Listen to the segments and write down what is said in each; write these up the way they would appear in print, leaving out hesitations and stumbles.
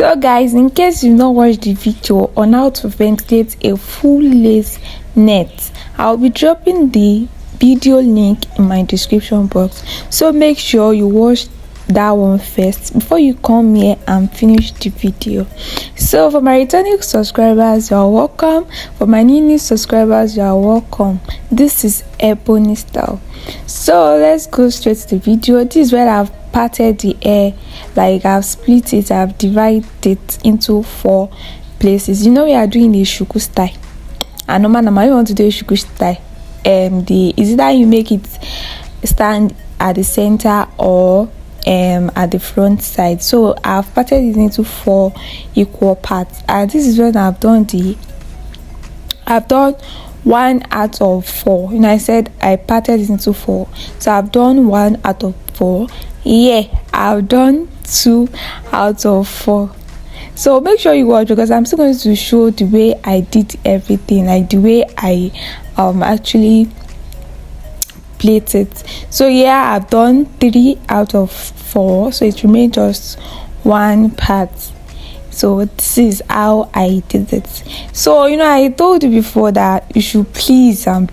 So guys, in case you've not watched the video on how to ventilate a full lace net, I'll be dropping the video link in my description box, so make sure you watch that one first before you come here and finish the video. So for my returning subscribers, you are welcome. For my new subscribers, you are welcome. This is Ebony style. So let's go straight to the video. This is where I've parted the hair, like I've split it, I've divided it into 4 places. You know, we are doing the shuku style, and no matter you want to do a shuku style, is either you make it stand at the center or at the front side. So I've parted it into 4 equal parts, and this is when I've done 1 out of 4. You know, I said I parted it into 4, so I've done 1 out of 4. Yeah, I've done 2 out of 4. So make sure you watch, because I'm still going to show the way I did everything, like the way I actually plait it. So yeah, I've done 3 out of 4, so it remains just 1 part. So this is how I did it. So you know, I told you before that you should please, I'm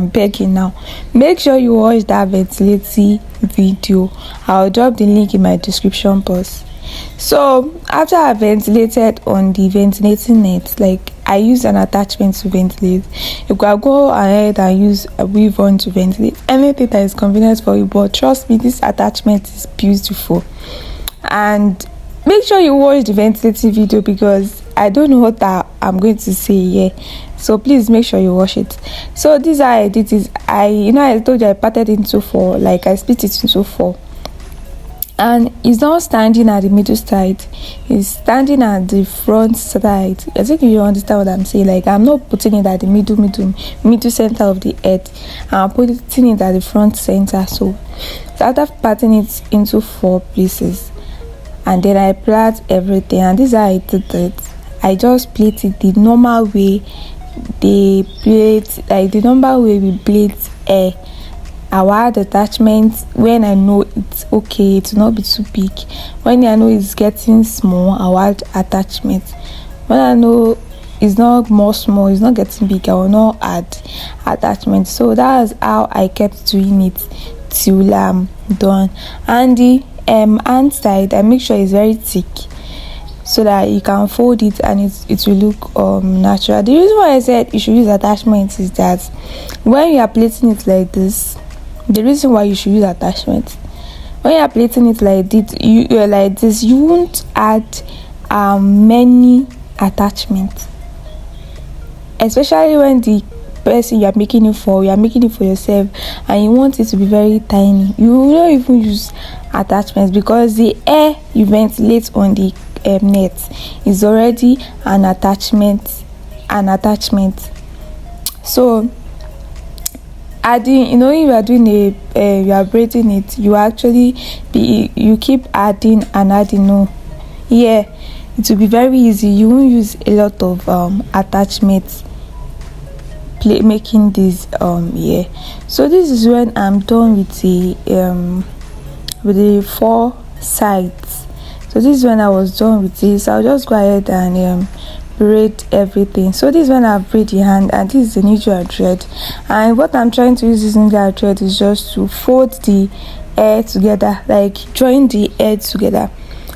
begging now, make sure you watch that ventilating video. I'll drop the link in my description box. So after I ventilated on the ventilating net, like I used an attachment to ventilate. You can go ahead and use a weave on to ventilate, anything that is convenient for you, but trust me, this attachment is beautiful. And make sure you watch the ventilating video, because I don't know what I'm going to say here, so please make sure you watch it. So this is how I did it. I told you I parted into 4, like I split it into 4, and it's not standing at the middle side, it's standing at the front side. I think you understand what I'm saying. Like, I'm not putting it at the middle center of the head, I'm putting it at the front center. So after parting it into 4 places, and then I plait everything, and this is how I did it. I just plait it the normal way they plait, like the normal way we plait hair. I will add attachments when I know it's okay, it will not be too big. When I know it's getting small, I will add attachments. When I know it's not more small, it's not getting big, I will not add attachments. So that's how I kept doing it till I'm done. And the hand side, I make sure it's very thick, so that you can fold it and it will look natural. The reason why I said you should use attachments is that when you are plaiting it like this, the reason why you should use attachments, when you are plaiting it like this, you won't add many attachments, especially when the person you are making it for yourself, and you want it to be very tiny. You will not even use attachments, because the air you ventilate on the net is already an attachment. So adding, you know, if you are doing you are braiding it, you keep adding and adding. No, yeah, it will be very easy. You won't use a lot of attachments making this yeah. So this is when I'm done with the 4 sides. So this is when I was done with this. I'll just go ahead and braid everything. So this is when I've braid the hand, and this is the neutral thread. And what I'm trying to use this neutral thread is just to fold the hair together, like join the hair together.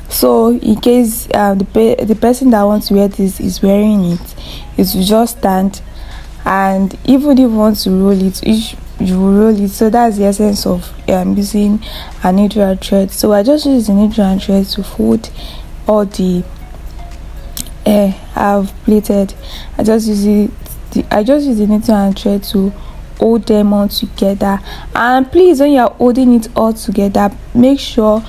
So in case the person that wants to wear this is wearing it, it will just stand. And even if you want to roll it, you will roll it. So that's the essence of using a neutral thread. So I just use the neutral thread to fold all the hair I've plaited. I just use the neutral thread to hold them all together. And please, when you are holding it all together, make sure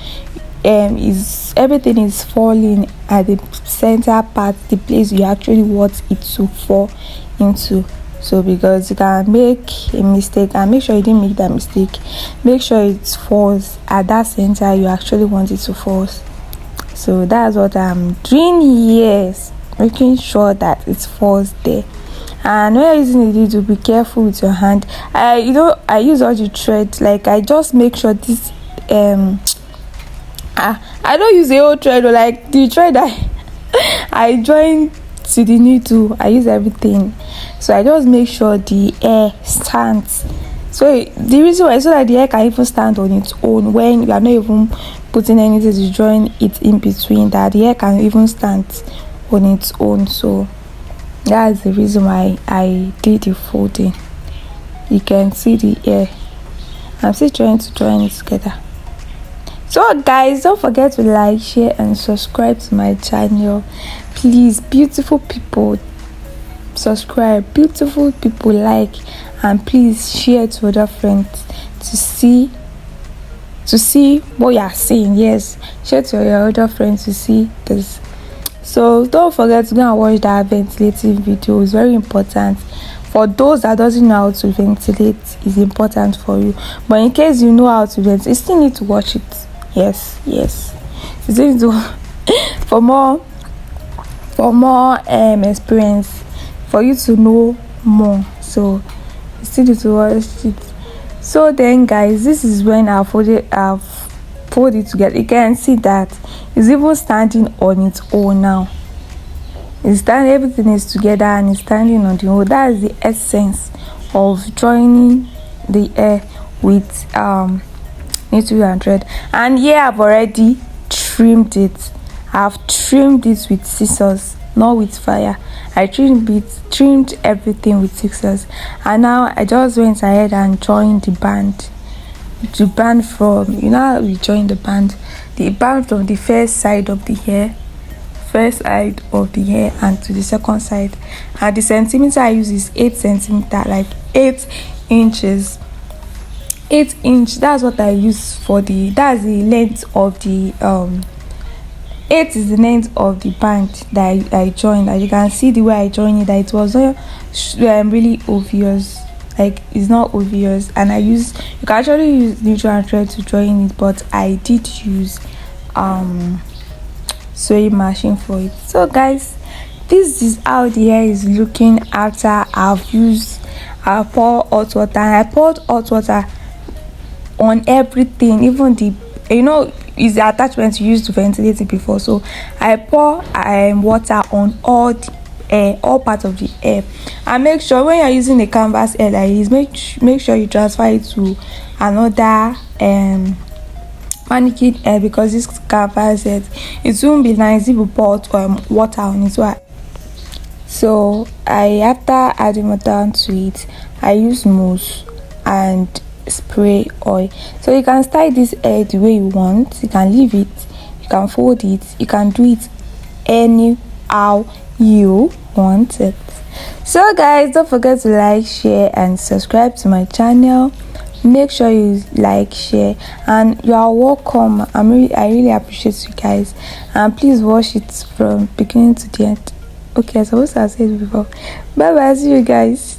everything is falling at the center part, the place you actually want it to fall into. So because you can make a mistake, and make sure you didn't make that mistake, make sure it falls at that center you actually want it to fall. So that's what I'm doing here, making sure that it falls there. And when you're using the needle, be careful with your hand. I use all the thread, like I just make sure this I don't use the whole thread, like the thread I join to the needle. I use everything, so I just make sure the air stands. So the reason why, so that the hair can even stand on its own when you are not even putting anything to join it in between, that the hair can even stand on its own. So that's the reason why I did the folding. You can see the hair. I'm still trying to join it together. So guys, don't forget to like, share and subscribe to my channel. Please, beautiful people, subscribe. Beautiful people, like, and please share to other friends to see what you are seeing. Yes, share to your other friends to see this. So don't forget to go and watch that ventilating video. It's very important for those that doesn't know how to ventilate. Is important for you, but in case you know how to ventilate, you still need to watch it. Yes, you still need to for more experience, for you to know more. So you still need to watch it. So then guys, this is when I've folded it together. You can see that it's even standing on its own now. It's standing, everything is together and it's standing on the own. That is the essence of joining the hair with needle and thread. And here I've already trimmed it. I've trimmed it with scissors, not with fire. I trimmed everything with scissors, and now I just went ahead and joined the band from, you know how we join the band from the first side of the hair and to the second side. And the centimeter I use is 8 centimeter, like 8 inches. 8 inch, that's what I use for that's the length of the 8 is the length of the band that I joined. As you can see the way I joined it, that it was not really obvious. Like, it's not obvious. And you can actually use needle and thread to join it, but I did use sewing machine for it. So guys, this is how the hair is looking after I've poured hot water. And I poured hot water on everything, even the, is the attachment you used to ventilate it before. So I pour water on all parts of the hair. And make sure when you're using a canvas hair like this, make sure you transfer it to another mannequin hair, because this canvas hair, it won't be nice if you pour water on it. So after adding water to it, I use mousse and spray oil. So you can style this hair the way you want. You can leave it, you can fold it, you can do it anyhow you want it. So guys, don't forget to like, share and subscribe to my channel. Make sure you like, share, and you are welcome. I really appreciate you guys, and please watch it from beginning to the end. Okay, I supposed to have said it before. Bye bye, see you guys.